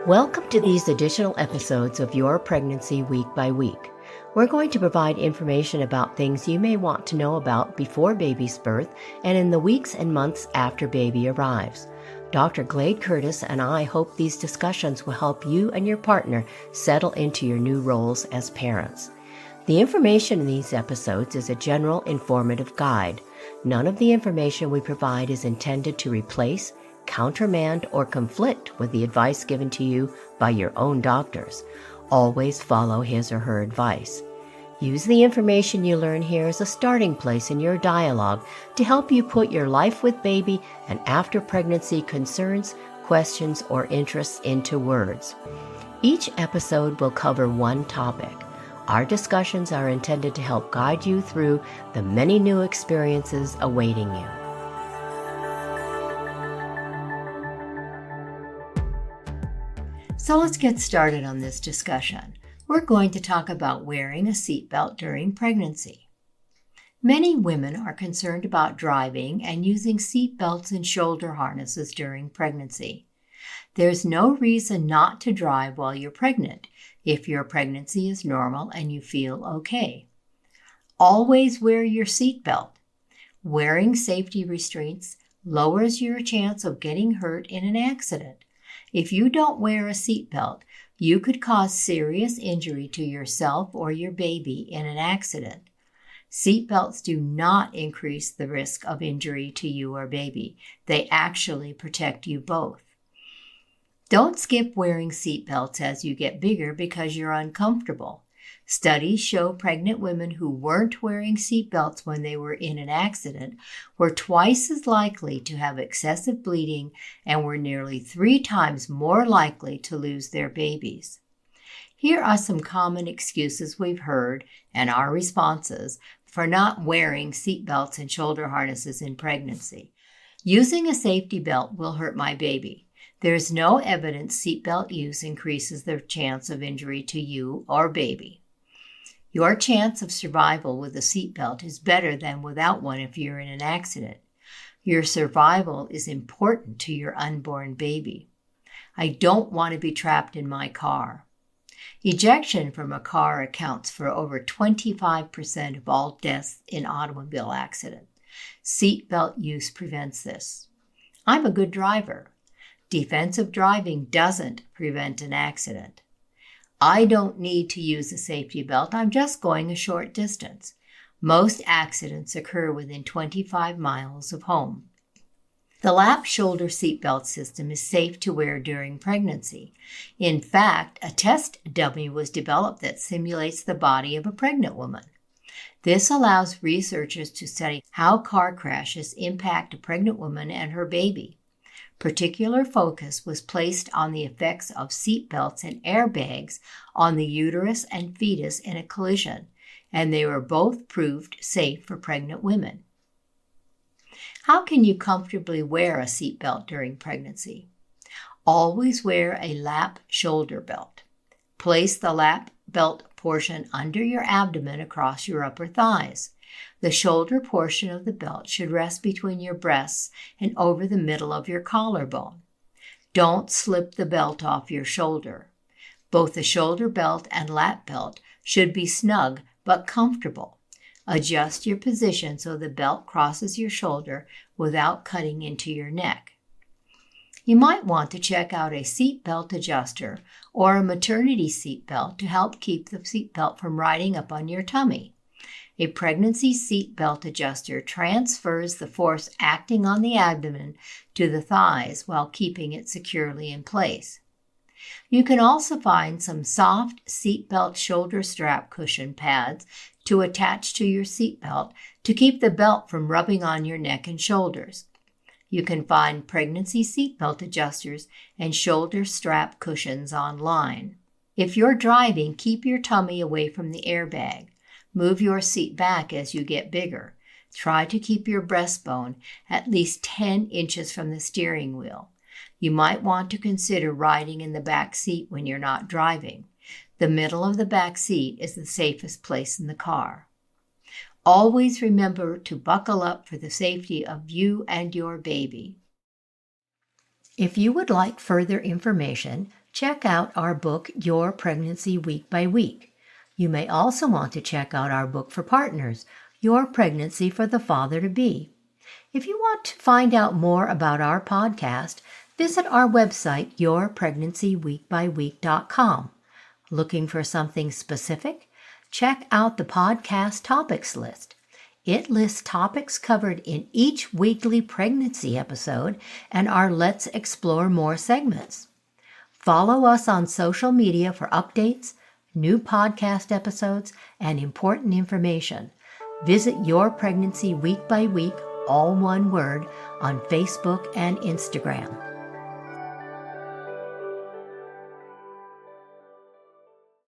Welcome to these additional episodes of Your Pregnancy Week by Week. We're going to provide information about things you may want to know about before baby's birth and in the weeks and months after baby arrives. Dr. Glade Curtis and I hope these discussions will help you and your partner settle into your new roles as parents. The information in these episodes is a general informative guide. None of the information we provide is intended to replace, countermand, or conflict with the advice given to you by your own doctors. Always follow his or her advice. Use the information you learn here as a starting place in your dialogue to help you put your life with baby and after pregnancy concerns, questions, or interests into words. Each episode will cover one topic. Our discussions are intended to help guide you through the many new experiences awaiting you. So let's get started on this discussion. We're going to talk about wearing a seatbelt during pregnancy. Many women are concerned about driving and using seatbelts and shoulder harnesses during pregnancy. There's no reason not to drive while you're pregnant if your pregnancy is normal and you feel okay. Always wear your seatbelt. Wearing safety restraints lowers your chance of getting hurt in an accident. If you don't wear a seatbelt, you could cause serious injury to yourself or your baby in an accident. Seatbelts do not increase the risk of injury to you or baby. They actually protect you both. Don't skip wearing seatbelts as you get bigger because you're uncomfortable. Studies show pregnant women who weren't wearing seatbelts when they were in an accident were twice as likely to have excessive bleeding and were nearly 3 times more likely to lose their babies. Here are some common excuses we've heard and our responses for not wearing seatbelts and shoulder harnesses in pregnancy. Using a safety belt will hurt my baby. There is no evidence seatbelt use increases the chance of injury to you or baby. Your chance of survival with a seatbelt is better than without one if you're in an accident. Your survival is important to your unborn baby. I don't want to be trapped in my car. Ejection from a car accounts for over 25% of all deaths in automobile accidents. Seatbelt use prevents this. I'm a good driver. Defensive driving doesn't prevent an accident. I don't need to use a safety belt. I'm just going a short distance. Most accidents occur within 25 miles of home. The lap shoulder seatbelt system is safe to wear during pregnancy. In fact, a test dummy was developed that simulates the body of a pregnant woman. This allows researchers to study how car crashes impact a pregnant woman and her baby. Particular focus was placed on the effects of seatbelts and airbags on the uterus and fetus in a collision, and they were both proved safe for pregnant women. How can you comfortably wear a seatbelt during pregnancy? Always wear a lap shoulder belt. Place the lap belt portion under your abdomen across your upper thighs. The shoulder portion of the belt should rest between your breasts and over the middle of your collarbone. Don't slip the belt off your shoulder. Both the shoulder belt and lap belt should be snug but comfortable. Adjust your position so the belt crosses your shoulder without cutting into your neck. You might want to check out a seat belt adjuster or a maternity seat belt to help keep the seat belt from riding up on your tummy. A pregnancy seat belt adjuster transfers the force acting on the abdomen to the thighs while keeping it securely in place. You can also find some soft seat belt shoulder strap cushion pads to attach to your seat belt to keep the belt from rubbing on your neck and shoulders. You can find pregnancy seat belt adjusters and shoulder strap cushions online. If you're driving, keep your tummy away from the airbag. Move your seat back as you get bigger. Try to keep your breastbone at least 10 inches from the steering wheel. You might want to consider riding in the back seat when you're not driving. The middle of the back seat is the safest place in the car. Always remember to buckle up for the safety of you and your baby. If you would like further information, check out our book, Your Pregnancy Week by Week. You may also want to check out our book for partners, Your Pregnancy for the Father-to-Be. If you want to find out more about our podcast, visit our website, yourpregnancyweekbyweek.com. Looking for something specific? Check out the podcast topics list. It lists topics covered in each weekly pregnancy episode and our Let's Explore More segments. Follow us on social media for updates, new podcast episodes, and important information. Visit Your Pregnancy Week by Week, all one word, on Facebook and Instagram.